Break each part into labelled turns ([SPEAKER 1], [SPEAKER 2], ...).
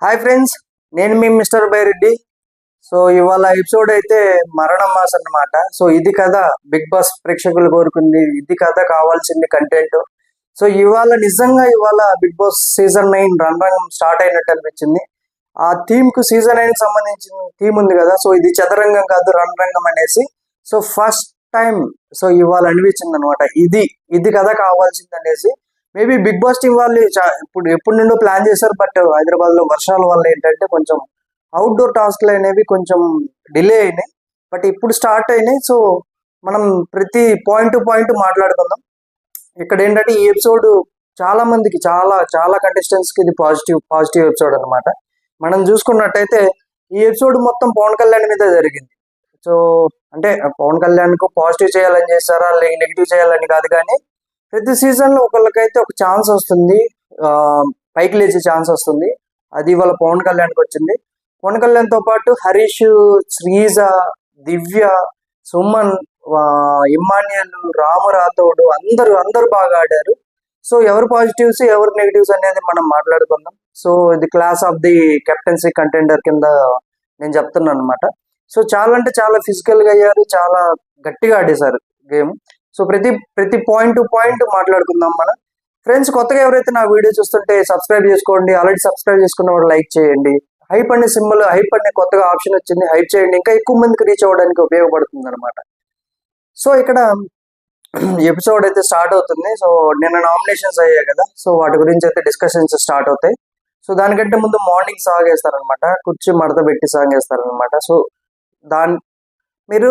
[SPEAKER 1] Hi friends, నేను మీ mister Byreddy. So ఇవాళ episode అయితే మరణం మాస్ అన్నమాట. సో ఇది కదా బిగ్ బాస్ ప్రేక్షకులు కోరుకుంది, ఇది కదా కావాల్సింది కంటెంట్. సో ఇవాళ బిగ్ బాస్ సీజన్ 9 రణరంగం స్టార్ట్ అయినట్టు అనిపించింది. ఆ థీమ్ కు సీజన్ 9 సంబంధించిన థీమ్ ఉంది కదా, సో ఇది చదరంగం కాదు రణరంగం అనేసి. సో ఫస్ట్ టైం సో ఇవాళ అనిపించింది అనమాట, ఇది కదా కావాల్సింది అనేసి. మేబీ బిగ్ బాస్ టీం వాళ్ళు ఇప్పుడు ఎప్పటి నుండో ప్లాన్ చేశారు, బట్ హైదరాబాద్ లో వర్షాల వల్ల ఏంటంటే కొంచెం అవుట్డోర్ టాస్క్లు అనేవి కొంచెం డిలే అయినాయి, బట్ ఇప్పుడు స్టార్ట్ అయినాయి. సో మనం ప్రతి పాయింట్ టు పాయింట్ మాట్లాడుకుందాం. ఇక్కడ ఏంటంటే ఈ ఎపిసోడ్ చాలా మందికి చాలా చాలా కంటెస్టెంట్స్ కి ఇది పాజిటివ్ ఎపిసోడ్ అనమాట. మనం చూసుకున్నట్టయితే ఈ ఎపిసోడ్ మొత్తం పవన్ కళ్యాణ్ మీద జరిగింది. సో అంటే పవన్ కళ్యాణ్ కు పాజిటివ్ చేయాలని చేస్తారా, నెగిటివ్ చేయాలని కాదు, కానీ ప్రతి సీజన్ లో ఒకళ్ళకైతే ఒక ఛాన్స్ వస్తుంది, పైకి లేచే ఛాన్స్ వస్తుంది. అది ఇవాళ పవన్ కళ్యాణ్కి వచ్చింది. పవన్ కళ్యాణ్ తో పాటు హరీష్, శ్రీజ, దివ్య, సుమన్, ఇమ్మాన్యుయల్, రాము రాథోడ్ అందరూ బాగా ఆడారు. సో ఎవరు పాజిటివ్స్ ఎవరు నెగిటివ్స్ అనేది మనం మాట్లాడుకుందాం. సో ఇది class of the captaincy contender కింద నేను చెప్తున్నాను అనమాట. సో చాలా అంటే చాలా ఫిజికల్ గా అయ్యారు, చాలా గట్టిగా ఆడేశారు గేమ్. సో ప్రతి పాయింట్ టు పాయింట్ మాట్లాడుకుందాం మనం. ఫ్రెండ్స్, కొత్తగా ఎవరైతే నా వీడియో చూస్తుంటే సబ్స్క్రైబ్ చేసుకోండి. ఆల్రెడీ సబ్స్క్రైబ్ చేసుకున్న వాళ్ళు లైక్ చేయండి. హైప్ అనే సింబల్, హైప్ అనే కొత్తగా ఆప్షన్ వచ్చింది, హైప్ చేయండి. ఇంకా ఎక్కువ మందికి రీచ్ అవ్వడానికి ఉపయోగపడుతుంది అనమాట. సో ఇక్కడ ఎపిసోడ్ అయితే స్టార్ట్ అవుతుంది. సో నిన్న నామినేషన్స్ అయ్యాయి కదా, సో వాటి గురించి అయితే డిస్కషన్స్ స్టార్ట్ అవుతాయి. సో దానికంటే ముందు మార్నింగ్ సాంగ్ వేస్తారనమాట, కుర్చీ మడత పెట్టి సాంగ్ వేస్తారనమాట. సో మీరు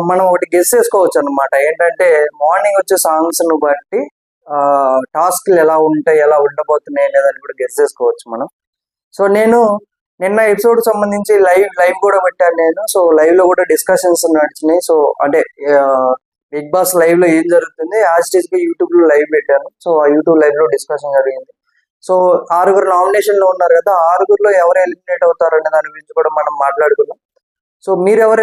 [SPEAKER 1] మనం ఒకటి గెస్ చేసుకోవచ్చు అనమాట. ఏంటంటే మార్నింగ్ వచ్చే సాంగ్స్ ను బట్టి టాస్క్లు ఎలా ఉంటాయి, ఎలా ఉండబోతున్నాయి అనేదాన్ని కూడా గెస్ చేసుకోవచ్చు మనం. సో నేను నిన్న ఎపిసోడ్ సంబంధించి లైవ్ కూడా పెట్టాను నేను. సో లైవ్ లో కూడా డిస్కషన్స్ నడిచినాయి. సో అంటే బిగ్ బాస్ లైవ్ లో ఏం జరుగుతుంది యాజ్ గా యూట్యూబ్ లో లైవ్ పెట్టాను. సో ఆ యూట్యూబ్ లైవ్ లో డిస్కషన్ జరిగింది. సో 6 నామినేషన్ లో ఉన్నారు కదా, 6లో ఎవరు ఎలిమినేట్ అవుతారు అనే దాని గురించి కూడా మనం మాట్లాడుకున్నాం. సో మీరు ఎవరు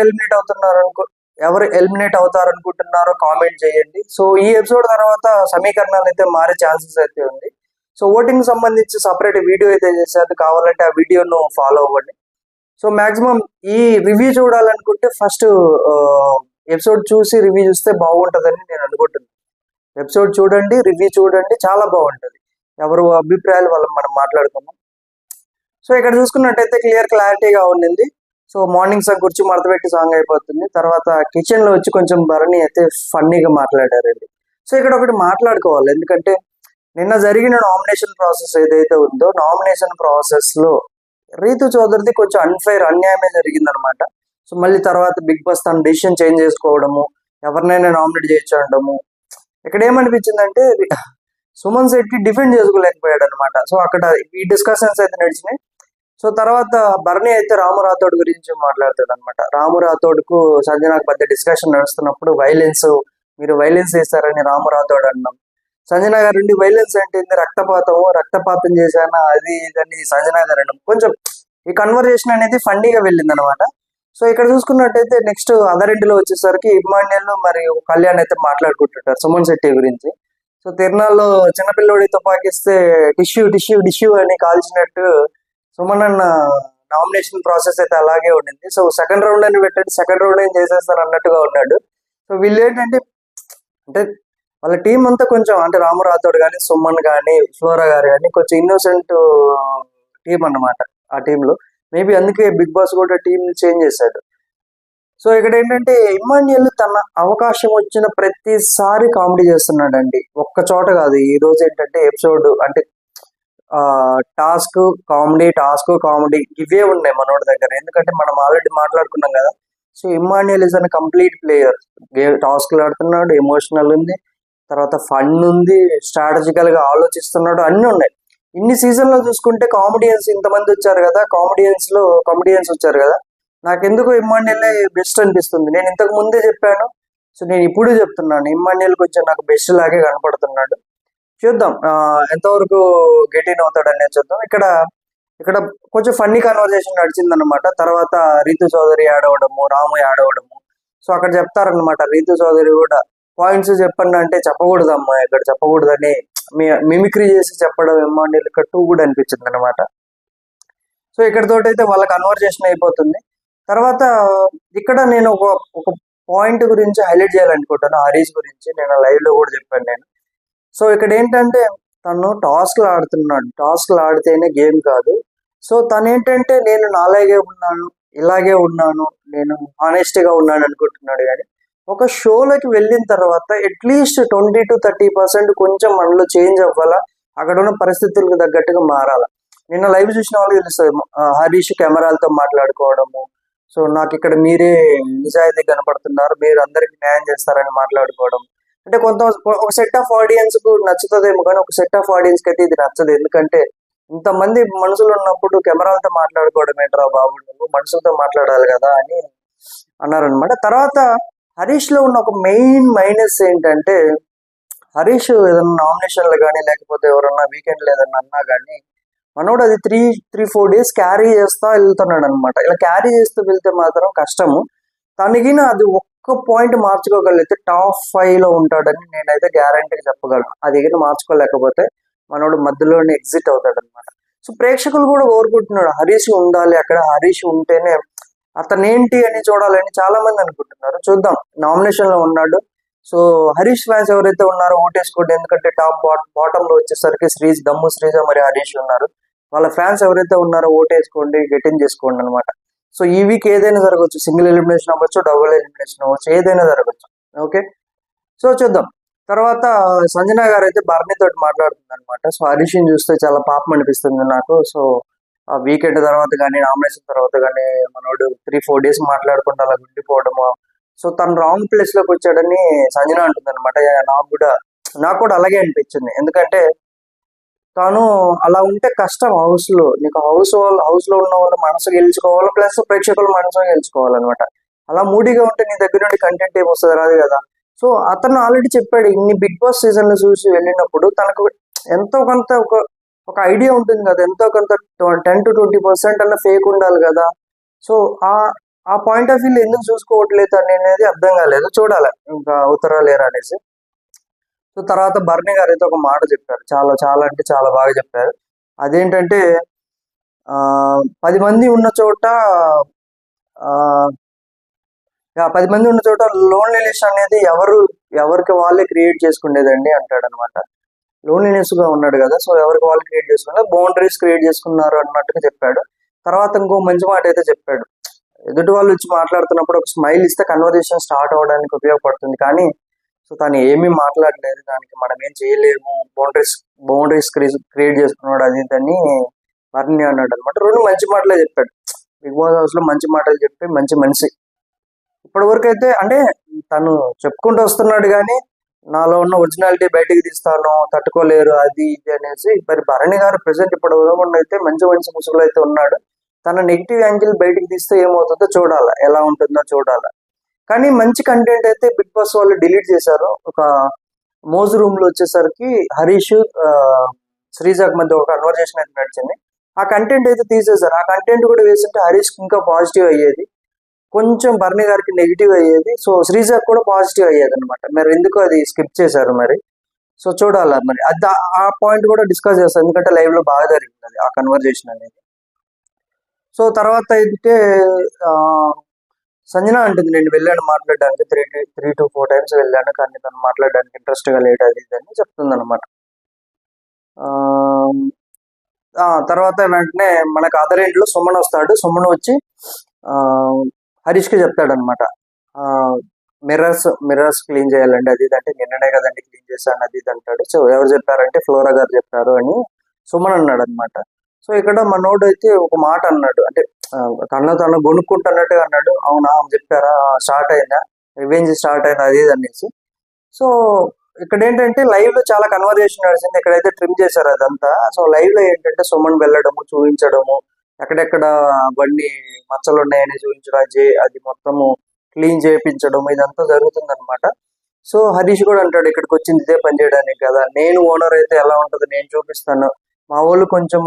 [SPEAKER 1] ఎలిమినేట్ అవుతారు అనుకుంటున్నారో కామెంట్ చేయండి. సో ఈ ఎపిసోడ్ తర్వాత సమీకరణాలు అయితే మారే ఛాన్సెస్ అయితే ఉంది. సో ఓటింగ్ సంబంధించి సపరేట్ వీడియో అయితే చేశారు, కావాలంటే ఆ వీడియోను ఫాలో అవ్వండి. సో మాక్సిమం ఈ రివ్యూ చూడాలనుకుంటే ఫస్ట్ ఎపిసోడ్ చూసి రివ్యూ చూస్తే బాగుంటుందని నేను అనుకుంటున్నాను. ఎపిసోడ్ చూడండి, రివ్యూ చూడండి, చాలా బాగుంటుంది. ఎవరు అభిప్రాయాలు వాళ్ళని మనం మాట్లాడుకుందాం. సో ఇక్కడ చూసుకున్నట్టయితే క్లారిటీగా ఉండింది. సో మార్నింగ్ సాంగ్ గురించి మడతపెట్టి సాంగ్ అయిపోతుంది. తర్వాత కిచెన్ లో వచ్చి కొంచెం భరణి అయితే ఫన్నీగా మాట్లాడారండి. సో ఇక్కడ ఒకటి మాట్లాడుకోవాలి, ఎందుకంటే నిన్న జరిగిన నామినేషన్ ప్రాసెస్ ఏదైతే ఉందో, నామినేషన్ ప్రాసెస్ లో రీతు చౌదరిది కొంచెం అన్యాయమే జరిగిందనమాట. సో మళ్ళీ తర్వాత బిగ్ బాస్ తన డిసిషన్ చేంజ్ చేసుకోవడము, ఎవరినైనా నామినేట్ చేయొచ్చడము. ఇక్కడ ఏమనిపించిందంటే సుమన్ శెట్టి డిఫెండ్ చేసుకోలేకపోయాడు అనమాట. సో అక్కడ ఈ డిస్కషన్స్ అయితే నడిచినాయి. సో తర్వాత భరణి అయితే రాము రాథోడ్ గురించి మాట్లాడతాడు అనమాట. రాము రాథోడ్ కు సంజనాకు మధ్య డిస్కషన్ నడుస్తున్నప్పుడు మీరు వైలెన్స్ చేస్తారని రాము రాథోడ్ అన్నాం. సంజనా గారు ఉండి వైలెన్స్ అంటే రక్తపాతం చేశానా అది ఇదని సంజనా గారు అన్నాం. కొంచెం ఈ కన్వర్జేషన్ అనేది ఫన్నీగా వెళ్ళింది అనమాట. సో ఇక్కడ చూసుకున్నట్టయితే నెక్స్ట్ అదరింటిలో వచ్చేసరికి ఇమ్మాన్యుయల్ మరియు కళ్యాణ్ అయితే మాట్లాడుకుంటుంటారు సుమన్ శెట్టి గురించి. సో తిరునాళ్ళలో చిన్నపిల్లోడి తుపాకిస్తే టిష్యూ అని కాల్చినట్టు సుమన్ అన్న నామినేషన్ ప్రాసెస్ అయితే అలాగే ఉండింది. సో సెకండ్ రౌండ్ అని పెట్టండి, సెకండ్ రౌండ్ ఏం చేసేస్తాను అన్నట్టుగా ఉన్నాడు. సో వీళ్ళు ఏంటంటే వాళ్ళ టీం అంతా కొంచెం అంటే రాము రాథోడ్ కానీ, సుమన్ కానీ, ఫ్లోరా గారు కానీ కొంచెం ఇన్నోసెంట్ టీం అన్నమాట ఆ టీంలో. మేబీ అందుకే బిగ్ బాస్ కూడా టీం చేంజ్ చేశాడు. సో ఇక్కడ ఏంటంటే ఇమ్మాన్యుయల్ తన అవకాశం వచ్చిన ప్రతిసారి కామెడీ చేస్తున్నాడండి, ఒక్క చోట కాదు. ఈ రోజు ఏంటంటే ఎపిసోడ్ అంటే టాస్క్ కామెడీ ఇవే ఉన్నాయి మనోడి దగ్గర. ఎందుకంటే మనం ఆల్రెడీ మాట్లాడుకున్నాం కదా. So Immanuel is an complete player. టాస్క్లు ఆడుతున్నాడు, ఎమోషనల్ ఉంది, తర్వాత ఫన్ ఉంది, స్ట్రాటజికల్ గా ఆలోచిస్తున్నాడు, అన్ని ఉన్నాయి. ఇన్ని సీజన్ లో చూసుకుంటే కామెడియన్స్ ఇంతమంది వచ్చారు కదా, కామెడియన్స్ వచ్చారు కదా, నాకెందుకు ఇమ్మాన్యుయల్ బెస్ట్ అనిపిస్తుంది. నేను ఇంతకు ముందే చెప్పాను, సో నేను ఇప్పుడు చెప్తున్నాను, ఇమ్మాన్యుయల్ కొంచెం నాకు బెస్ట్ లాగే కనపడుతున్నాడు. చూద్దాం ఎంతవరకు గెట్ ఇన్ అవుతాడు అనేది చూద్దాం. ఇక్కడ కొంచెం ఫన్నీ కన్వర్జేషన్ నడిచిందనమాట. తర్వాత రీతు చౌదరి యాడ్ అవ్వడము, రాము యాడ్ అవ్వడము. సో అక్కడ చెప్తారనమాట, రీతు చౌదరి కూడా పాయింట్స్ చెప్పండి అంటే చెప్పకూడదమ్మా, ఇక్కడ చెప్పకూడదని మిమిక్రీ చేసి చెప్పడం ఇమ్మాన్యుయల్ ఇక్కడ టూ కూడా అనిపించింది అనమాట. సో ఇక్కడతోటి అయితే వాళ్ళ కన్వర్జేషన్ అయిపోతుంది. తర్వాత ఇక్కడ నేను ఒక ఒక పాయింట్ గురించి హైలైట్ చేయాలనుకుంటాను, హరీష్ గురించి. నేను లైవ్ లో కూడా చెప్పాను నేను. సో ఇక్కడ ఏంటంటే తను టాస్క్లు ఆడుతున్నాడు. టాస్క్లు ఆడితేనే గేమ్ కాదు. సో తను ఏంటంటే నేను నాలాగే ఉన్నాను, ఇలాగే ఉన్నాను, నేను హానెస్ట్ గా ఉన్నాను అనుకుంటున్నాడు. కానీ ఒక షోలోకి వెళ్ళిన తర్వాత అట్లీస్ట్ 20 to 30% కొంచెం మనలో చేంజ్ అవ్వాలా, అక్కడ ఉన్న పరిస్థితులకు తగ్గట్టుగా మారాలా. నిన్న లైవ్ చూసిన వాళ్ళు తెలుస్తుంది, హరీష్ కెమెరాలతో మాట్లాడుకోవడము. సో నాకు ఇక్కడ మీరే నిజాయితీ కనపడుతున్నారు, మీరు అందరికి న్యాయం చేస్తారని మాట్లాడుకోవడం. అంటే ఒక సెట్ ఆఫ్ ఆడియన్స్ కు నచ్చుతుందేమో, కానీ ఒక సెట్ ఆఫ్ ఆడియన్స్ కి అయితే ఇది నచ్చదు. ఎందుకంటే ఇంతమంది మనుషులు ఉన్నప్పుడు కెమెరాలతో మాట్లాడుకోవడం ఏంట్రా బాబు, నువ్వు మనుషులతో మాట్లాడాలి కదా అని అన్నారనమాట. తర్వాత హరీష్ లో ఉన్న ఒక మెయిన్ మైనస్ ఏంటంటే, హరీష్ ఏదన్నా నామినేషన్లు కానీ లేకపోతే ఎవరన్నా వీకెండ్లు ఏదన్నా అన్నా కానీ మనోడు అది 3-4 days క్యారీ చేస్తా వెళ్తున్నాడు అనమాట. ఇలా క్యారీ చేస్తూ వెళ్తే మాత్రం కష్టము. తనకిన అది ఒక్క పాయింట్ మార్చుకోగలిగితే టాప్ 5 లో ఉంటాడని నేనైతే గ్యారంటీగా చెప్పగలను. అది కానీ మార్చుకోలేకపోతే మనోడు మధ్యలోనే ఎగ్జిట్ అవుతాడు అనమాట. సో ప్రేక్షకులు కూడా కోరుకుంటున్నాడు హరీష్ ఉండాలి అక్కడ, హరీష్ ఉంటేనే అతనేంటి అని చూడాలని చాలా మంది అనుకుంటున్నారు. చూద్దాం, నామినేషన్ లో ఉన్నాడు. సో హరీష్ ఫ్యాన్స్ ఎవరైతే ఉన్నారో ఓటేసుకోండి. ఎందుకంటే బాటమ్ లో వచ్చేసరికి దమ్ము శ్రీజ మరి హరీష్ ఉన్నారు. వాళ్ళ ఫ్యాన్స్ ఎవరైతే ఉన్నారో ఓటేసుకోండి, గెటిన్ చేసుకోండి అనమాట. సో ఈ వీక్ ఏదైనా జరగచ్చు, సింగిల్ ఎలిమినేషన్ అవ్వచ్చు, డబుల్ ఎలిమినేషన్ అవ్వచ్చు, ఏదైనా జరగచ్చు. ఓకే, సో చూద్దాం. తర్వాత సంజన గారు అయితే భరణి తోటి మాట్లాడుతుంది అనమాట. సో హరీష్ని చూస్తే చాలా పాపం అనిపిస్తుంది నాకు. సో ఆ వీకెండ్ తర్వాత కానీ నామినేషన్ తర్వాత కానీ మనోడు 3-4 days మాట్లాడకుండా అలా ఉండిపోవడము. సో తను రాంగ్ ప్లేస్ లోకి వచ్చాడని సంజన అంటుంది అనమాట. నాకు కూడా అలాగే అనిపించింది. ఎందుకంటే తాను అలా ఉంటే కష్టం హౌస్ లో. నీకు హౌస్ లో ఉన్న వాళ్ళు మనసు గెలుచుకోవాలి, ప్లస్ ప్రేక్షకుల మనసు గెలుచుకోవాలన్నమాట. అలా మూడీగా ఉంటే నీ దగ్గర నుండి కంటెంట్ ఏమొస్తుంది, రాదు కదా. సో అతను ఆల్రెడీ చెప్పాడు, ఇన్ని బిగ్ బాస్ సీజన్లు చూసి వెళ్ళినప్పుడు తనకు ఎంతో కొంత ఒక ఐడియా ఉంటుంది కదా, ఎంతో కొంత 10-20% అన్న ఫేక్ ఉండాలి కదా. సో ఆ పాయింట్ ఆఫ్ వ్యూ ఎందుకు చూసుకోవట్లేదు అనేది అర్థం కాలేదు. చూడాలి ఇంకా అవుతారా లేరా అనేసి. సో తర్వాత భరణి గారు అయితే ఒక మాట చెప్పారు, చాలా చాలా అంటే చాలా బాగా చెప్పారు. అదేంటంటే 10 మంది ఉన్న చోట 10 మంది ఉన్న చోట లోన్లీనెస్ అనేది ఎవరికి వాళ్ళే క్రియేట్ చేసుకునేదండి అంటాడు అనమాట. లోన్లీనెస్ గా ఉన్నాడు కదా, సో ఎవరికి వాళ్ళు క్రియేట్ చేసుకున్నారు, బౌండరీస్ క్రియేట్ చేసుకున్నారు అన్నట్టుగా చెప్పాడు. తర్వాత ఇంకో మంచి మాట అయితే చెప్పాడు, ఎదుటి వాళ్ళు వచ్చి మాట్లాడుతున్నప్పుడు ఒక స్మైల్ ఇస్తే కన్వర్జేషన్ స్టార్ట్ అవ్వడానికి ఉపయోగపడుతుంది. కానీ సో తను ఏమీ మాట్లాడలేదు, దానికి మనం ఏం చేయలేము, బౌండరీస్ క్రియేట్ చేసుకున్నాడు అది ఇదని వర్ణి అన్నాడు అనమాట. 2 మంచి మాటలే చెప్పాడు. బిగ్ బాస్ హౌస్ లో మంచి మాటలు చెప్పి మంచి మనిషి. ఇప్పటి వరకు అయితే అంటే తను చెప్పుకుంటూ వస్తున్నాడు కానీ నాలో ఉన్న ఒరిజినాలిటీ బయటికి తీస్తాను, తట్టుకోలేరు అది ఇది అనేసి. మరి భరణి గారు ప్రెసెంట్ ఇప్పటి వరకు అయితే మంచి ముసుగులు అయితే ఉన్నాడు. తన నెగిటివ్ యాంగిల్ బయటికి తీస్తే ఏమవుతుందో చూడాలి, ఎలా ఉంటుందో చూడాలి. కానీ మంచి కంటెంట్ అయితే బిగ్ బాస్ వాళ్ళు డిలీట్ చేశారు. ఒక మోజ్ రూమ్ లో వచ్చేసరికి హరీష్ శ్రీజాక్ మధ్య ఒక కన్వర్జేషన్ అయితే నడిచింది. ఆ కంటెంట్ అయితే తీసేశారు. ఆ కంటెంట్ కూడా వేసింటే హరీష్ ఇంకా పాజిటివ్ అయ్యేది, కొంచెం భరణి గారికి నెగిటివ్ అయ్యేది. సో శ్రీజాక్ కూడా పాజిటివ్ అయ్యేది అనమాట. మరి ఎందుకు అది స్కిప్ చేశారు మరి. సో చూడాలి మరి అది, ఆ పాయింట్ కూడా డిస్కస్ చేస్తారు, ఎందుకంటే లైవ్ లో బాగా జరిగింది అది, ఆ కన్వర్జేషన్ అనేది. సో తర్వాత అయితే సంజన అంటుంది, నేను వెళ్ళాను మాట్లాడడానికి 3-4 times వెళ్ళాను, కానీ తను మాట్లాడడానికి ఇంట్రెస్ట్ గా లేట్ అది ఇది అని చెప్తుంది అనమాట. తర్వాత వెంటనే మనకు అదర్ ఎండ్ లో సుమన్ వస్తాడు. సుమన్ వచ్చి హరీష్ కి చెప్తాడు అనమాట, మిర్రర్స్ క్లీన్ చేయాలండి అది ఇది అంటే, నిన్ననే కదండి క్లీన్ చేశాను అది ఇది అంటాడు. సో ఎవరు చెప్పారంటే ఫ్లోరా గారు చెప్పారు అని సుమన్ అన్నాడు అనమాట. సో ఇక్కడ మనోడు అయితే ఒక మాట అన్నాడు, అంటే తను గొనుక్కుంటున్నట్టుగా అన్నాడు. అవునా చెప్పారా, స్టార్ట్ అయిందా, రివెంజ్ స్టార్ట్ అయిందా అది ఇది అనేసి. సో ఇక్కడ ఏంటంటే లైవ్ లో చాలా కన్వర్జేషన్ నడిచింది, ఇక్కడైతే ట్రిమ్ చేశారు అదంతా. సో లైవ్ లో ఏంటంటే సుమన్ వెళ్ళడము, చూపించడము, ఎక్కడెక్కడ బండి మచ్చలు ఉన్నాయని చూపించడం, అది మొత్తము క్లీన్ చేయించడం, ఇదంతా జరుగుతుంది అనమాట. సో హరీష్ కూడా అంటాడు, ఇక్కడికి వచ్చింది ఇదే పని చేయడానికి కదా, నేను ఓనర్ అయితే ఎలా ఉంటుందో నేను చూపిస్తాను, మా వాళ్ళు కొంచెం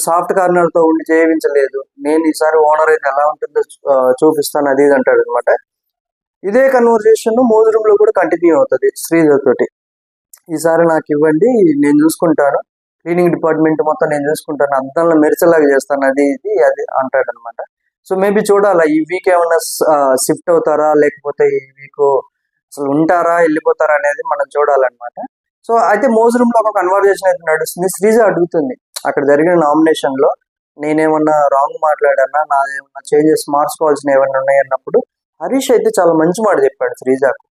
[SPEAKER 1] సాఫ్ట్ కార్నర్ తో ఉండి చేయించలేదు, నేను ఈసారి ఓనర్ అయితే ఎలా ఉంటుందో చూపిస్తాను అది ఇది అంటాడు అనమాట. ఇదే కన్వర్జేషన్ మోజ్ రూమ్ లో కూడా కంటిన్యూ అవుతుంది శ్రీధర్ తోటి. ఈసారి నాకు ఇవ్వండి, నేను చూసుకుంటాను, క్లీనింగ్ డిపార్ట్మెంట్ మొత్తం నేను చూసుకుంటాను, అద్దంలో మెరిచేలాగా చేస్తాను, అది ఇది అది అంటాడు అనమాట. సో మేబీ చూడాలా ఈ వీక్ ఏమన్నా షిఫ్ట్ అవుతారా, లేకపోతే ఈ వీక్ అసలు ఉంటారా వెళ్ళిపోతారా అనేది మనం చూడాలన్నమాట. సో అయితే మోజ్ రూమ్ లో ఒక కన్వర్జేషన్ అయితే నడుస్తుంది. శ్రీజ అడుగుతుంది అక్కడ జరిగిన నామినేషన్ లో నేనేమన్నా రాంగ్ మాట్లాడానా, నాదేమన్నా చేంజెస్ మార్చుకోవాల్సిన ఏమన్నా ఉన్నాయన్నప్పుడు హరీష్ అయితే చాలా మంచి మాట చెప్పాడు శ్రీజకు.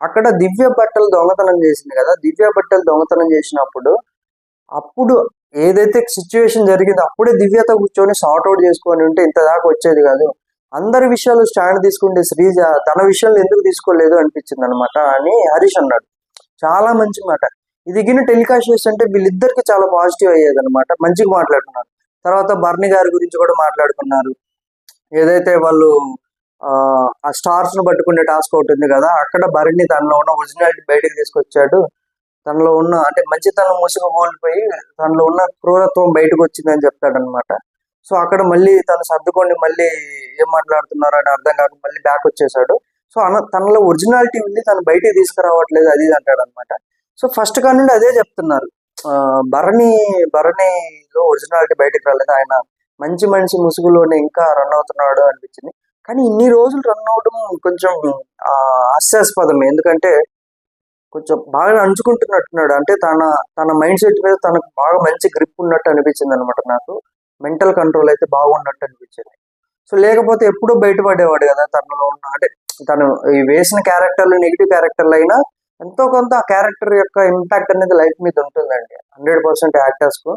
[SPEAKER 1] అక్కడ దివ్య బట్టలు దొంగతనం చేసింది కదా, దివ్య బట్టలు దొంగతనం చేసినప్పుడు అప్పుడు ఏదైతే సిచ్యువేషన్ జరిగిందో అప్పుడే దివ్యతో కూర్చొని సార్ట్ అవుట్ చేసుకొని ఉంటే ఇంత దాకా వచ్చేది కాదు. అందరి విషయాలు స్టాండ్ తీసుకుంటే శ్రీజ తన విషయాలు ఎందుకు తీసుకోలేదు అనిపించింది అనమాట అని హరీష్ అన్నాడు. చాలా మంచి మాట. ఇది గిన టెలికాస్ట్ చేస్తుంటే వీళ్ళిద్దరికి చాలా పాజిటివ్ అయ్యేది అనమాట. మంచిగా మాట్లాడుతున్నారు. తర్వాత బర్ని గారి గురించి కూడా మాట్లాడుకున్నారు. ఏదైతే వాళ్ళు ఆ స్టార్స్ ను పట్టుకునే టాస్క్ ఒకటి ఉంది కదా, అక్కడ బర్ని తనలో ఉన్న ఒరిజినాలిటీ బయటకు తీసుకొచ్చాడు. తనలో ఉన్న అంటే మంచితనం ముసుగు కోల్పోయి తనలో ఉన్న క్రూరత్వం బయటకు వచ్చిందని చెప్తాడనమాట. సో అక్కడ మళ్ళీ తను సర్దుకొని మళ్ళీ ఏం మాట్లాడుతున్నారు అని అర్థం కాక మళ్ళీ బ్యాక్ వచ్చేసాడు. సో తనలో ఒరిజినాలిటీ ఉంది, తను బయటికి తీసుకురావట్లేదు అది అంటాడు అనమాట. సో ఫస్ట్ కా నుండి అదే చెప్తున్నారు, భరణిలో ఒరిజినాలిటీ బయటకు రాలేదు, ఆయన మంచి మనిషి ముసుగులోనే ఇంకా రన్ అవుతున్నాడు అనిపించింది. కానీ ఇన్ని రోజులు రన్ అవడం కొంచెం హాస్యాస్పదం. ఎందుకంటే కొంచెం బాగా అంచుకుంటున్నట్టున్నాడు. అంటే తన మైండ్ సెట్ మీద తనకు బాగా మంచి గ్రిప్ ఉన్నట్టు అనిపించింది అనమాట. నాకు మెంటల్ కంట్రోల్ అయితే బాగున్నట్టు అనిపించింది. సో లేకపోతే ఎప్పుడూ బయటపడేవాడు కదా తనలో ఉన్న, అంటే తను ఈ వేసిన క్యారెక్టర్లు నెగిటివ్ క్యారెక్టర్లు అయినా ఎంతో కొంత ఆ క్యారెక్టర్ యొక్క ఇంపాక్ట్ అనేది లైఫ్ మీద ఉంటుందండి 100% యాక్టర్స్ కు.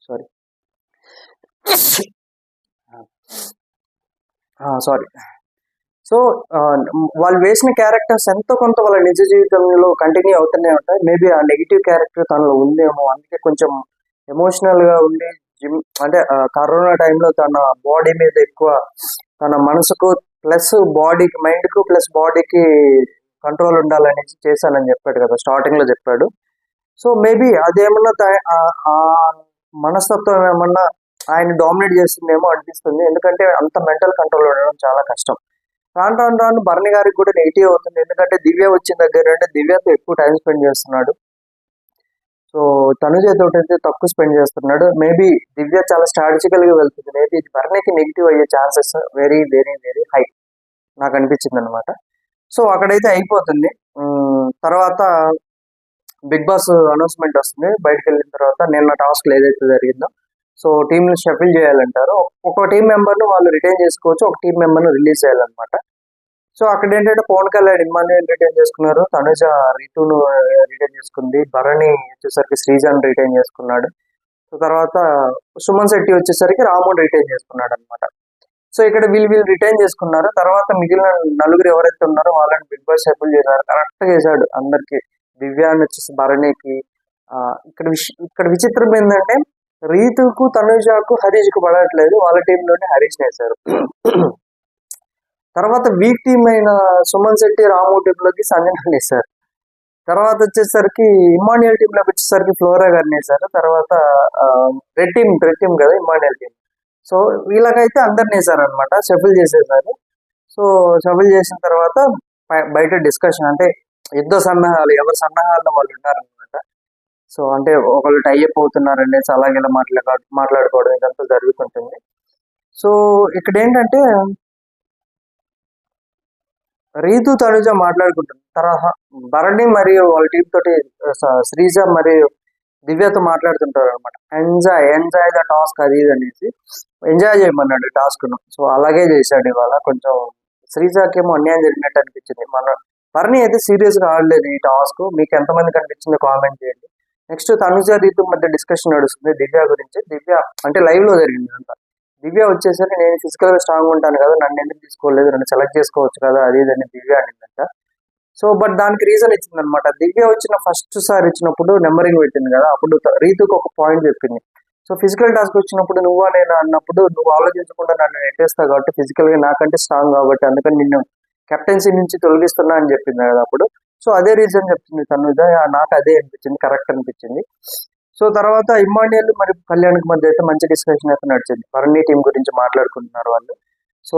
[SPEAKER 1] సారీ సారీ సో వాళ్ళు వేసిన క్యారెక్టర్స్ ఎంతో కొంత వాళ్ళ నిజ జీవితంలో కంటిన్యూ అవుతూనే ఉంటాయి. మేబీ ఆ నెగిటివ్ క్యారెక్టర్ తనలో ఉందేమో, అందుకే కొంచెం ఎమోషనల్ గా ఉండి అంటే కరోనా టైంలో తన బాడీ మీద ఎక్కువ తన మనసుకు ప్లస్ బాడీకి, మైండ్ కు ప్లస్ బాడీకి కంట్రోల్ ఉండాలనేసి చేశానని చెప్పాడు కదా, స్టార్టింగ్ లో చెప్పాడు. సో మేబీ అదేమన్నా ఆ మనస్తత్వం ఏమన్నా ఆయన డామినేట్ చేస్తుందేమో అనిపిస్తుంది. ఎందుకంటే అంత మెంటల్ కంట్రోల్ ఉండడం చాలా కష్టం. రాను రాను రాను భరణి గారికి కూడా నెగిటివ్ అవుతుంది. ఎందుకంటే దివ్య వచ్చిన దగ్గర అంటే దివ్యతో ఎక్కువ టైం స్పెండ్ చేస్తున్నాడు. సో తనుజతో అయితే తక్కువ స్పెండ్ చేస్తున్నాడు. మేబీ దివ్య చాలా స్ట్రాటజికల్ గా వెళ్తుంది. మేబీ ఇది భరణికి నెగిటివ్ అయ్యే chances very very very high నాకు అనిపించింది అనమాట. సో అక్కడైతే అయిపోతుంది. తర్వాత బిగ్ బాస్ అనౌన్స్మెంట్ వస్తుంది. బయటకు వెళ్ళిన తర్వాత నిన్న టాస్క్ ఏదైతే జరిగిందో, సో టీమ్ ని షఫిల్ చేయాలంటారు. ఒక టీం మెంబర్ ను వాళ్ళు రిటైన్ చేసుకోవచ్చు, ఒక టీం మెంబర్ ను రిలీజ్ చేయాలన్నమాట. సో అక్కడ ఏంటంటే పవన్ కళ్యాణ్ ఇమ్మాన్యుయల్ రిటైన్ చేసుకున్నారు, తనుజ రితును రిటైన్ చేసుకుంది, భరణి వచ్చేసరికి శ్రీజాన్ రిటైన్ చేసుకున్నాడు. సో తర్వాత సుమన్ శెట్టి వచ్చేసరికి రాముని రిటైన్ చేసుకున్నాడు అనమాట. సో ఇక్కడ వీళ్ళు రిటైన్ చేసుకున్నారు. తర్వాత మిగిలిన నలుగురు ఎవరైతే ఉన్నారో వాళ్ళని బిగ్ బాస్ షఫిల్ చేశారు. కరెక్ట్ చేశాడు అందరికి. దివ్యాన్ని వచ్చేసి భరణికి. ఇక్కడ విచిత్రం ఏంటంటే రీతుకు, తనుజకు, హరీష్ కు పడట్లేదు. వాళ్ళ టీంలోనే హరీష్ వేశారు. తర్వాత వీక్ టీమ్ అయిన సుమన్ శెట్టి, రాము టీంలోకి సంజనాన్ని వేశారు. తర్వాత వచ్చేసరికి ఇమ్మాన్యుయల్ టీంలోకి వచ్చేసరికి ఫ్లోరా గారిని వేశారు. తర్వాత రెడ్ టీం కదా ఇమ్మాన్యుయల్ టీం. సో వీళ్ళకైతే అందరిని వేశారు అనమాట, షఫిల్ చేసేసారు. సో షఫిల్ చేసిన తర్వాత బయట డిస్కషన్, అంటే యుద్ధ సన్నాహాలు, ఎవరి సన్నాహాల్లో వాళ్ళు ఉన్నారనమాట. సో అంటే ఒకళ్ళు టైఅప్ అవుతున్నారు అనేసి అలాగే మాట్లాడుకోవడం ఇదంతా జరుగుతుంటుంది. సో ఇక్కడ ఏంటంటే రీతు, తనుజ మాట్లాడుకుంటుంది. తర్వాత భరణి మరియు వాళ్ళ టీం తోటి శ్రీజ మరియు దివ్యతో మాట్లాడుతుంటారు అనమాట. ఎంజాయ్ ద టాస్క్ అది ఇది అనేసి ఎంజాయ్ చేయమన్నాడు టాస్క్ ను. సో అలాగే చేశాడు ఇవాళ. కొంచెం శ్రీజాకేమో అన్యాయం జరిగినట్టు అనిపించింది. భరణి అయితే సీరియస్ గా ఆడలేదు ఈ టాస్క్. మీకు ఎంతమంది కనిపించిందో కామెంట్ చేయండి. నెక్స్ట్ తనుజ రీతు మధ్య డిస్కషన్ నడుస్తుంది దివ్య గురించి. దివ్య అంటే లైవ్ లో జరిగింది అంతా. దివ్య వచ్చేసరికి నేను ఫిజికల్ గా స్ట్రాంగ్ ఉంటాను కదా, నన్ను ఎందుకు తీసుకోలేదు, నన్ను సెలెక్ట్ చేసుకోవచ్చు కదా అది ఇదని దివ్య అనిందంట. సో బట్ దానికి రీజన్ ఇచ్చింది అనమాట. దివ్య వచ్చిన ఫస్ట్ సారి ఇచ్చినప్పుడు నెంబరింగ్ పెట్టింది కదా, అప్పుడు రీతుకు ఒక పాయింట్ చెప్పింది. సో ఫిజికల్ టాస్క్ వచ్చినప్పుడు నువ్వా నేను అన్నప్పుడు నువ్వు ఆలోచించకుండా నన్ను నెట్టేస్తావు కాబట్టి, ఫిజికల్ గా నాకంటే స్ట్రాంగ్ కాబట్టి అందుకని నిన్ను కెప్టెన్సీ నుంచి తొలగిస్తున్నా అని చెప్పింది కదా అప్పుడు. సో అదే రీజన్ చెప్తుంది తనుజ. నాకు అదే అనిపించింది, కరెక్ట్ అనిపించింది. సో తర్వాత ఇమ్మాన్యుయల్ మరియు కళ్యాణ్కి మధ్య అయితే మంచి డిస్కషన్ అయితే నడిచింది. భరణి టీం గురించి మాట్లాడుకుంటున్నారు వాళ్ళు. సో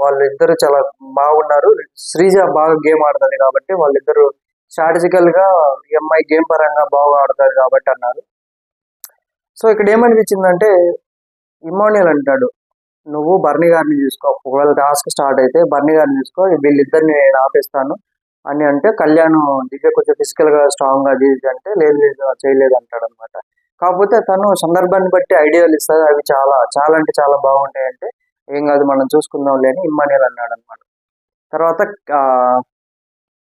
[SPEAKER 1] వాళ్ళిద్దరు చాలా బాగున్నారు. శ్రీజ బాగా గేమ్ ఆడుతుంది కాబట్టి వాళ్ళిద్దరు స్ట్రాటజికల్ గా ఈ అమ్మాయి గేమ్ పరంగా బాగా ఆడుతుంది కాబట్టి అన్నారు. సో ఇక్కడ ఏమనిపించిందంటే ఇమాన్యుయల్ అంటాడు, నువ్వు బర్నీ గారిని చూసుకో, ఒకవేళ టాస్క్ స్టార్ట్ అయితే బర్నీ గారిని చూసుకో, వీళ్ళిద్దరిని నేను ఆపేస్తాను అని అంటే కళ్యాణ్ దివ్య కొంచెం ఫిజికల్ గా స్ట్రాంగ్ అది ఇది అంటే లేదు లేదు చేయలేదు అంటాడు అనమాట. కాకపోతే తను సందర్భాన్ని బట్టి ఐడియాలు ఇస్తుంది, అవి చాలా చాలా అంటే చాలా బాగుంటాయి అంటే ఏం కాదు మనం చూసుకుందాం లేని ఇమ్మాన్యుయల్ అన్నాడు అనమాట. తర్వాత ఆ,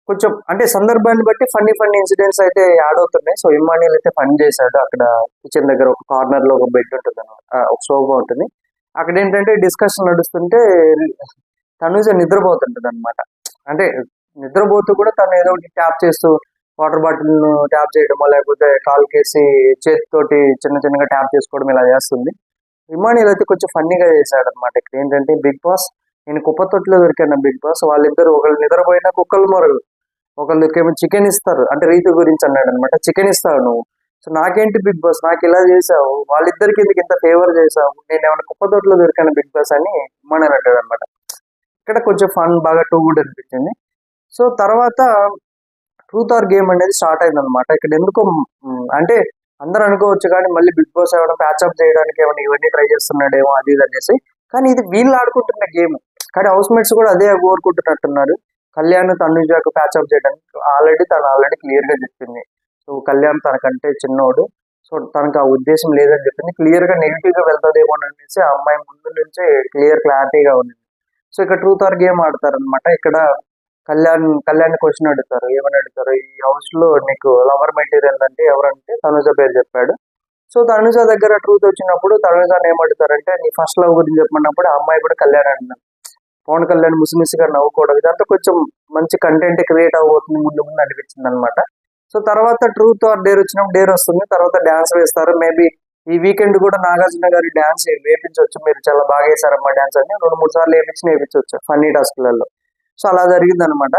[SPEAKER 1] కొంచెం అంటే సందర్భాన్ని బట్టి ఫన్నీ ఫన్నీ ఇన్సిడెంట్స్ అయితే యాడ్ అవుతున్నాయి. సో ఇమ్మాన్యుయల్ అయితే ఫన్ చేశాడు. అక్కడ కిచెన్ దగ్గర ఒక కార్నర్ లో ఒక బెడ్ ఉంటుంది అనమాట, ఒక సోఫా ఉంటుంది. అక్కడ ఏంటంటే డిస్కషన్ నడుస్తుంటే తనుజ నిద్రపోతుంటది అనమాట. అంటే నిద్రపోతూ కూడా తను ఏదో ఒకటి ట్యాప్ చేస్తూ వాటర్ బాటిల్ ను ట్యాప్ చేయడమో లేకపోతే కాల్ కేసి చేతితోటి చిన్న చిన్నగా ట్యాప్ చేసుకోవడం ఇలా చేస్తుంది. ఇమానియల్ అయితే కొంచెం ఫన్నీగా చేశాడు అనమాట. ఇక్కడ ఏంటంటే బిగ్ బాస్, నేను కుప్పతొట్లో దొరికాను బిగ్ బాస్, వాళ్ళిద్దరు ఒకళ్ళు నిద్రపోయినా కుక్కలు మొరలు, ఒకళ్ళకేమో చికెన్ ఇస్తారు అంటే రీతు గురించి అన్నాడు అనమాట, చికెన్ ఇస్తావు నువ్వు, సో నాకేంటి బిగ్ బాస్ నాకు ఇలా చేసావు, వాళ్ళిద్దరికి ఎందుకు ఇంత ఫేవర్ చేసావు, నేను ఏమైనా కుప్పతోటలో దొరికాను బిగ్ బాస్ అని ఇమానియల్ అంటాడు అనమాట. ఇక్కడ కొంచెం ఫన్ బాగా టూ గుడ్ అనిపించింది. సో తర్వాత ట్రూత్ ఆర్ గేమ్ అనేది స్టార్ట్ అయింది అనమాట. ఇక్కడ ఎందుకో అంటే అందరూ అనుకోవచ్చు కానీ మళ్ళీ బిగ్ బాస్ ఏమైనా ప్యాచ్అప్ చేయడానికి ఏమైనా ఇవన్నీ ట్రై చేస్తున్నాడేమో అది ఇది అనేసి, కానీ ఇది వీళ్ళు ఆడుకుంటున్న గేమ్. కానీ హౌస్ మేట్స్ కూడా అదే కోరుకుంటున్నట్టున్నారు, కళ్యాణ్ తనుజాకు ప్యాచ్అప్ చేయడానికి. తను ఆల్రెడీ క్లియర్ గా చెప్పింది, సో కళ్యాణ్ తనకంటే చిన్నోడు, సో తనకు ఆ ఉద్దేశం లేదని చెప్పింది. క్లియర్ గా నెగిటివ్ గా వెళ్తుందేమో అనేసి ఆ అమ్మాయి ముందు నుంచే క్లారిటీగా ఉంది. సో ఇక్కడ ట్రూత్ ఆర్ గేమ్ ఆడతారు అనమాట. ఇక్కడ కళ్యాణ్ క్వశ్చన్ అడుగుతారు, ఏమని అడుగుతారు, ఈ హౌస్ లో నీకు లవర్ మెటీరియల్ అంటే ఎవరంటే తనుజ పేరు చెప్పాడు. సో తనుజ దగ్గర ట్రూత్ వచ్చినప్పుడు తనుజాని ఏమడుగుతారంటే నీ ఫస్ట్ లవ్ గురించి చెప్పమన్నప్పుడు ఆ అమ్మాయి కూడా కళ్యాణ్ అంటున్నారు. పవన్ కళ్యాణ్ ముసిముసిగా నవ్వుకోవడం ఇదంతా కొంచెం మంచి కంటెంట్ క్రియేట్ అవబోతుంది ముందు ముందు అనిపించింది అనమాట. సో తర్వాత ట్రూత్ ఆర్ డేర్ వచ్చినప్పుడు డేర్ వస్తుంది, తర్వాత డాన్స్ వేస్తారు. మేబీ ఈ వీకెండ్ కూడా నాగార్జున గారి డాన్స్ వేయించవచ్చు, మీరు చాలా బాగా వేశారమ్మా డాన్స్ అని 2-3 సార్లు వేయించవచ్చు ఫన్నీ టాస్క్లలో. సో అలా జరిగింది అనమాట.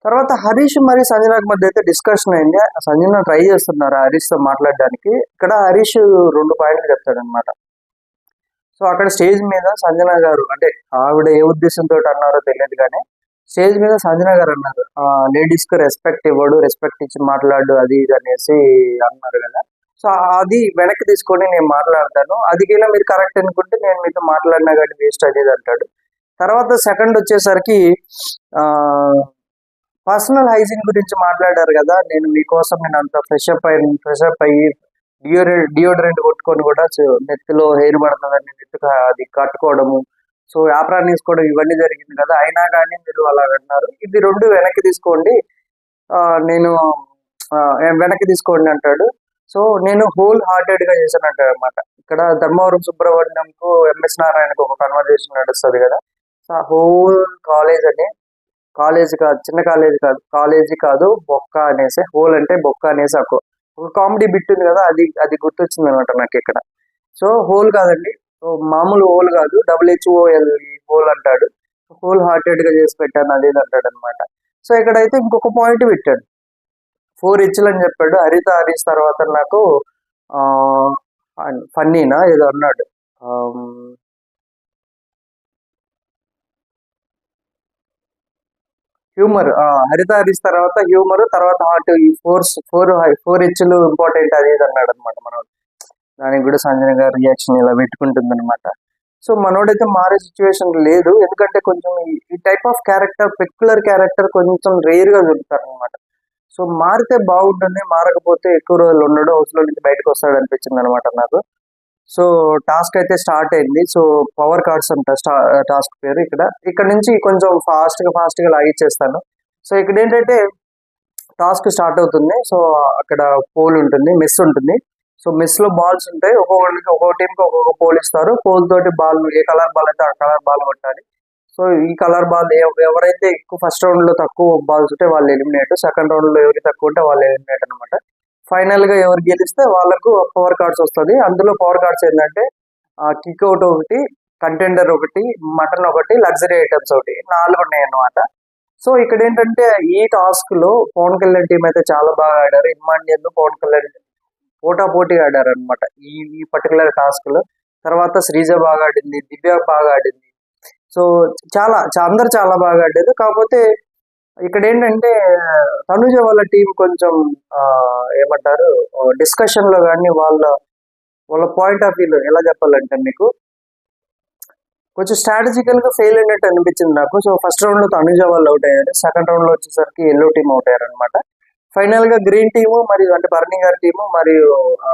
[SPEAKER 1] తర్వాత హరీష్ మరి సంజనాకి మధ్య అయితే డిస్కషన్ అయింది. సంజన ట్రై చేస్తున్నారు హరీష్ తో మాట్లాడడానికి. ఇక్కడ హరీష్ 2 పాయింట్లు చెప్తాడనమాట. సో అక్కడ స్టేజ్ మీద సంజన గారు, అంటే ఆవిడ ఏ ఉద్దేశంతో అన్నారో తెలియదు కానీ స్టేజ్ మీద సంజన గారు అన్నారు, లేడీస్ కు రెస్పెక్ట్ ఇవ్వడు, రెస్పెక్ట్ ఇచ్చి మాట్లాడు అది ఇది అనేసి అన్నారు కదా. సో అది వెనక్కి తీసుకొని నేను మాట్లాడతాను, అది కైనా మీరు కరెక్ట్ అనుకుంటే నేను మీతో మాట్లాడినా కానీ వేస్ట్ అనేది అంటాడు. తర్వాత సెకండ్ వచ్చేసరికి ఆ పర్సనల్ హైజీన్ గురించి మాట్లాడారు కదా, నేను మీకోసం నేను అంత ఫ్రెష్ అప్ అయ్యి డియోడరెంట్ కొట్టుకొని కూడా నెత్తిలో హెయిర్ పడుతుందని నెత్తికి అది కట్టుకోవడము, సో యాప్రాన్ తీసుకోవడం ఇవన్నీ జరిగింది కదా, అయినా కానీ మీరు అలా అన్నారు, ఇది 2 వెనక్కి తీసుకోండి, నేను వెనక్కి తీసుకోండి అంటాడు. సో నేను హోల్ హార్టెడ్ గా చేశాను అంటాడు అనమాట. ఇక్కడ ధర్మవరం సుబ్రహ్మణ్యంకు ఎంఎస్ నారాయణకు ఒక కన్వర్జేషన్ నడుస్తుంది కదా. సో హోల్ కాలేజ్ అని, కాలేజ్ కాదు, చిన్న కాలేజీ కాదు బొక్క అనేసి, హోల్ అంటే బొక్క అనేసి ఒక కామెడీ బిట్ ఉంది కదా, అది గుర్తొచ్చింది అనమాట నాకు ఇక్కడ. సో హోల్ కాదండి, సో మామూలు హోల్ కాదు, WHOL హోల్ అంటాడు, హోల్ హార్టెడ్ గా చేసి పెట్టాను అది అంటాడు అనమాట. సో ఇక్కడైతే ఇంకొక పాయింట్ పెట్టాడు, 4 హెచ్లు అని చెప్పాడు. హరీష్ తర్వాత నాకు ఫన్నీనా ఏదో అన్నాడు, హ్యూమర్. హరీష్ తర్వాత హ్యూమర్, తర్వాత హార్ట్, ఈ ఫోర్ హెచ్లు ఇంపార్టెంట్ అది ఇది అన్నాడు అనమాట. మనం దానికి కూడా సంజన గారి రియాక్షన్ ఇలా పెట్టుకుంటుంది అనమాట. సో మనోడైతే మారే సిచ్యువేషన్ లేదు, ఎందుకంటే కొంచెం ఈ type of character, peculiar character కొంచెం రేర్ గా దొరుకుతారు అనమాట. సో మారితే బాగుంటుంది, మారకపోతే ఎక్కువ రోజులు ఉండడు, హౌస్ లో నుంచి బయటకు వస్తాడు అనిపించింది అనమాట నాకు. సో టాస్క్ అయితే స్టార్ట్ అయింది. సో పవర్ కార్డ్స్ అంట టాస్క్ పేరు. ఇక్కడ నుంచి కొంచెం ఫాస్ట్ గా లాగిచ్చేస్తాను. సో ఇక్కడ ఏంటంటే టాస్క్ స్టార్ట్ అవుతుంది. సో అక్కడ పోల్ ఉంటుంది, మెస్ ఉంటుంది. సో మెస్ లో బాల్స్ ఉంటాయి, ఒక్కొక్క టీంకి ఒక్కొక్క పోల్ ఇస్తారు. పోల్ తోటి బాల్, ఏ కలర్ బాల్ అయితే ఆ కలర్ బాల్ కొట్టాలి. సో ఈ కలర్ బాల్ ఎవరైతే ఎక్కువ ఫస్ట్ రౌండ్ లో తక్కువ బాల్స్ ఉంటే వాళ్ళు ఎలిమినేట్, సెకండ్ రౌండ్ లో ఎవరికి తక్కువ ఉంటే వాళ్ళు ఎలిమినేట్ అనమాట. ఫైనల్ గా ఎవరు గెలిస్తే వాళ్ళకు పవర్ కార్డ్స్ వస్తుంది. అందులో పవర్ కార్డ్స్ ఏంటంటే కిక్ అవుట్ ఒకటి, కంటెండర్ ఒకటి, మటన్ ఒకటి, లగ్జరీ ఐటమ్స్ ఒకటి, 4 ఉన్నాయి అన్నమాట. సో ఇక్కడ ఏంటంటే ఈ టాస్క్ లో పవన్ కళ్యాణ్ టీం అయితే చాలా బాగా ఆడారు. ఇమ్మాన్యుయల్ పవన్ కళ్యాణ్ పోటాపోటీ ఆడారు అనమాట ఈ పర్టికులర్ టాస్క్ లో. తర్వాత శ్రీజ బాగా ఆడింది, దివ్య బాగా ఆడింది. సో అందరు చాలా బాగా ఆడారు. కాకపోతే ఇక్కడ ఏంటంటే తనుజ వాళ్ళ టీం కొంచెం ఆ, ఏమంటారు డిస్కషన్ లో కానీ వాళ్ళ వాళ్ళ పాయింట్ ఆఫ్ వ్యూలో ఎలా చెప్పాలంటే మీకు కొంచెం స్ట్రాటజికల్ గా ఫెయిల్ అయినట్టు అనిపించింది నాకు. సో ఫస్ట్ రౌండ్ లో తనుజ వాళ్ళు అవుట్ అయ్యారు, సెకండ్ రౌండ్ లో వచ్చేసరికి ఎల్లో టీం అవుట్ అయ్యారు అనమాట. ఫైనల్ గా గ్రీన్ టీము మరియు అంటే భరణి గారి టీము మరియు ఆ,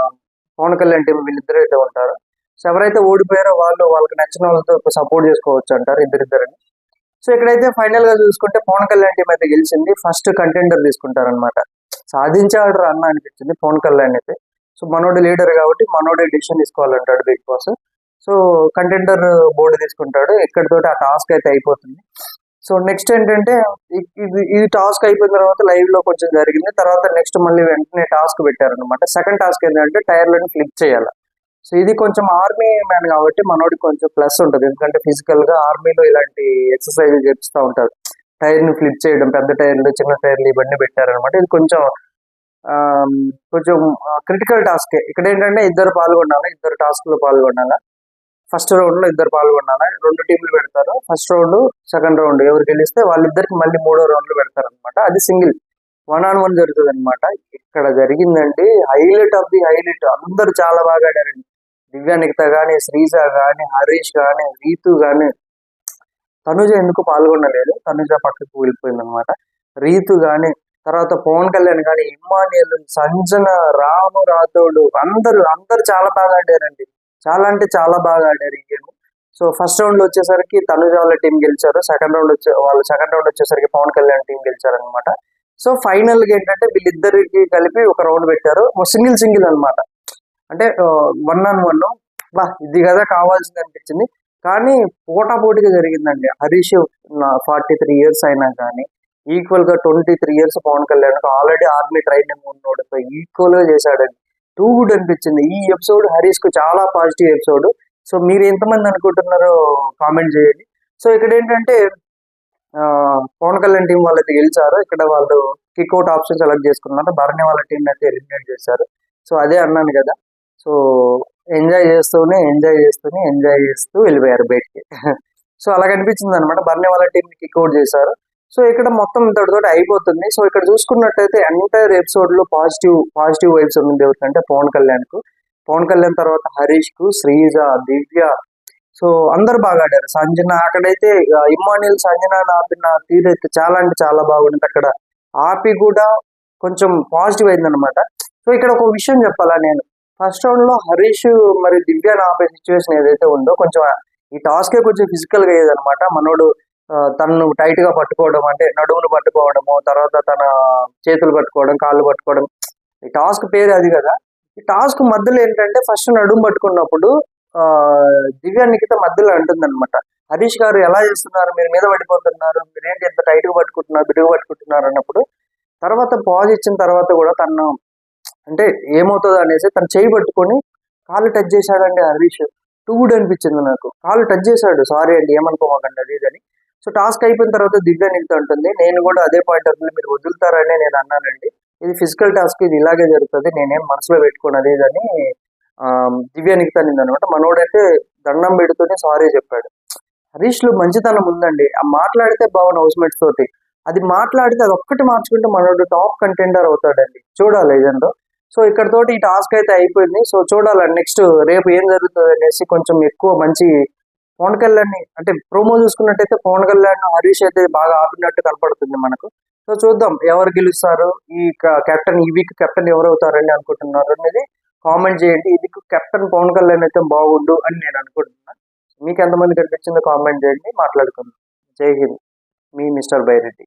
[SPEAKER 1] పవన్ కళ్యాణ్ టీం వీళ్ళిద్దరు అయితే ఉంటారు. సో ఎవరైతే ఓడిపోయారో వాళ్ళు వాళ్ళకి నచ్చిన వాళ్ళతో సపోర్ట్ చేసుకోవచ్చు అంటారు ఇద్దరిద్దరని. సో ఇక్కడైతే ఫైనల్ గా చూసుకుంటే పవన్ కళ్యాణ్ టీం అయితే గెలిచింది, ఫస్ట్ కంటెండర్ తీసుకుంటారు అనమాట. సాధించాడు అన్న అనిపించింది పవన్ కళ్యాణ్ అయితే. సో మనోడి లీడర్ కాబట్టి మనోడే డిసిషన్ తీసుకోవాలంటాడు big boss. So contender board తీసుకుంటాడు, ఇక్కడితోటి ఆ టాస్క్ అయితే అయిపోతుంది. సో నెక్స్ట్ ఏంటంటే ఈ టాస్క్ అయిపోయిన తర్వాత లైవ్ లో కొంచెం జరిగింది, తర్వాత నెక్స్ట్ మళ్ళీ వెంటనే టాస్క్ పెట్టారనమాట. సెకండ్ టాస్క్ ఏంటంటే టైర్లను ఫ్లిప్ చేయాలి. సో ఇది కొంచెం ఆర్మీ మ్యాన్ కాబట్టి మనోడికి కొంచెం ప్లస్ ఉంటుంది, ఎందుకంటే ఫిజికల్ గా ఆర్మీలో ఇలాంటి ఎక్సర్సైజ్ చేపిస్తూ ఉంటారు. టైర్ ని ఫ్లిప్ చేయడం, పెద్ద టైర్లు చిన్న టైర్లు ఇవన్నీ పెట్టారనమాట. ఇది కొంచెం ఆ, కొంచెం క్రిటికల్ టాస్క్. ఇక్కడ ఏంటంటే ఇద్దరు పాల్గొనాలి, ఇద్దరు టాస్క్ లో పాల్గొనాలి. ఫస్ట్ రౌండ్ లో ఇద్దరు పాల్గొనాలి, రెండు టీంలు పెడతారు. ఫస్ట్ రౌండ్ సెకండ్ రౌండ్ ఎవరు గెలిస్తే వాళ్ళిద్దరికి మళ్ళీ మూడో రౌండ్ లో పెడతారు అనమాట. అది సింగిల్ 1-on-1 జరుగుతుంది అనమాట. ఇక్కడ జరిగిందండి హైలైట్ ఆఫ్ ది హైలైట్, అందరూ చాలా బాగా ఆడారండి. దివ్య నిఖిత గాని, శ్రీజ గాని, హరీష్ గాని, రీతు గాని. తనుజ ఎందుకు పాల్గొనలేదు, తనుజ పక్కకు వెళ్ళిపోయింది అనమాట. రీతు గాని, తర్వాత పవన్ కళ్యాణ్ గాని, ఇమ్మానియల్, సంజన, రాము రాథోడు, అందరూ అందరూ చాలా బాగా ఆడారండి. చాలా అంటే చాలా బాగా ఆడారు ఈ గేమ్. సో ఫస్ట్ రౌండ్ వచ్చేసరికి తనుజ వాళ్ళ టీం గెలిచారు, సెకండ్ రౌండ్ సెకండ్ రౌండ్ వచ్చేసరికి పవన్ కళ్యాణ్ టీం గెలిచారు అనమాట. సో ఫైనల్ గా ఏంటంటే వీళ్ళిద్దరికి కలిపి ఒక రౌండ్ పెట్టారు, సింగిల్ సింగిల్ అనమాట. అంటే 1-on-1. బా ఇది కదా కావాల్సింది అనిపించింది. కానీ పోటాపోటీగా జరిగిందండి. హరీష్ 43 ఇయర్స్ అయినా కానీ ఈక్వల్ గా 23 years Pawan Kalyan already army training ఉన్నోడితో ఈక్వల్ గా చేశాడండి. టూ గుడ్ అనిపించింది ఈ ఎపిసోడ్. హరీష్ కు చాలా పాజిటివ్ ఎపిసోడ్. సో మీరు ఎంతమంది అనుకుంటున్నారో కామెంట్ చేయండి. సో ఇక్కడ ఏంటంటే ఆ, పవన్ కళ్యాణ్ టీం వాళ్ళైతే గెలిచారు. ఇక్కడ వాళ్ళు కిక్అవుట్ ఆప్షన్ సెలెక్ట్ చేసుకున్నారు, భరణి వాళ్ళ టీం అయితే ఎలిమినేట్ చేశారు. సో అదే అన్నాను కదా. సో ఎంజాయ్ చేస్తూ వెళ్ళిపోయారు బయటికి. సో అలా కనిపించింది అనమాట. భరణి వాళ్ళ టీం కిక్అవుట్ చేశారు. సో ఇక్కడ మొత్తం ఇంతటితోటి అయిపోతుంది. సో ఇక్కడ చూసుకున్నట్టయితే ఎంటైర్ ఎపిసోడ్ లో పాజిటివ్ వైబ్స్ ఉంది ఎవరికంటే పవన్ కళ్యాణ్ కు. పవన్ కళ్యాణ్ తర్వాత హరీష్ కు, శ్రీజ, దివ్య, సో అందరు బాగా ఆడారు. సంజన అక్కడైతే ఇమ్మాన్యుల్ సంజన ఆపిన తీరైతే చాలా అంటే చాలా బాగుంది. అక్కడ ఆపి కూడా కొంచెం పాజిటివ్ అయిందనమాట. సో ఇక్కడ ఒక విషయం చెప్పాలా, నేను ఫస్ట్ రౌండ్ లో హరీష్ మరి దివ్యాని ఆపే సిచ్యువేషన్ ఏదైతే ఉందో కొంచెం ఈ టాస్కే కొంచెం ఫిజికల్ గా అయ్యేదన్నమాట. మనోడు తనను టైట్ గా పట్టుకోవడం, అంటే నడుమును పట్టుకోవడము, తర్వాత తన చేతులు పట్టుకోవడం, కాళ్ళు పట్టుకోవడం, ఈ టాస్క్ పేరు అది కదా. ఈ టాస్క్ మధ్యలో ఏంటంటే ఫస్ట్ నడుము పట్టుకున్నప్పుడు ఆ దివ్య నిఖిత మధ్యలో అంటుంది అనమాట, హరీష్ గారు ఎలా చేస్తున్నారు, మీరు మీద పడిపోతున్నారు, మీరేంటి ఎంత టైట్ గా పట్టుకుంటున్నారు, బిడుగు పట్టుకుంటున్నారు అన్నప్పుడు తర్వాత పాజ్ ఇచ్చిన తర్వాత కూడా తను అంటే ఏమవుతుందో అనేసి తను చేయి పట్టుకొని కాళ్ళు టచ్ చేశాడండి హరీష్. టూ గుడ్ అనిపించింది నాకు. కాళ్ళు టచ్ చేశాడు, సారీ అండి ఏమనుకోమాకండి అది ఇదని. సో టాస్క్ అయిపోయిన తర్వాత దివ్య నిఖిత ఉంటుంది, నేను కూడా అదే పాయింట్ ఆఫ్ వ్యూ మీరు వదులుతారని నేను అన్నానండి, ఇది ఫిజికల్ టాస్క్, ఇది ఇలాగే జరుగుతుంది, నేనేం మనసులో పెట్టుకోను అది ఇదని దివ్య నిఖిత అనింది అనమాట. మనోడైతే దండం పెడుతూనే సారీ చెప్పాడు. హరీష్ లో మంచితనం ఉందండి, ఆ మాట్లాడితే బాగుంది హౌస్ మేట్స్ తోటి, అది మాట్లాడితే అది ఒక్కటి మార్చుకుంటే మనోడు టాప్ కంటెండర్ అవుతాడండి. చూడాలి ఏజెండో. సో ఇక్కడ తోటి ఈ టాస్క్ అయితే అయిపోయింది. సో చూడాలండి నెక్స్ట్ రేపు ఏం జరుగుతుంది అనేసి. కొంచెం ఎక్కువ మంచి పవన్ కళ్యాణ్ అంటే ప్రోమో చూసుకున్నట్టయితే పవన్ కళ్యాణ్ హరీష్ అయితే బాగా ఆపినట్టు కనపడుతుంది మనకు. సో చూద్దాం ఎవరు గెలుస్తారు, ఈ కెప్టెన్ ఈ వీక్ కెప్టెన్ ఎవరు అవుతారని అనుకుంటున్నారు అనేది కామెంట్ చేయండి. ఇది కెప్టెన్ పవన్ కళ్యాణ్ అయితే బాగుండు అని నేను అనుకుంటున్నాను. మీకు ఎంతమంది కనిపించిందో కామెంట్ చేయండి, మాట్లాడుకుందాం. జై హింద్, మీ మిస్టర్ బైరెడ్డి.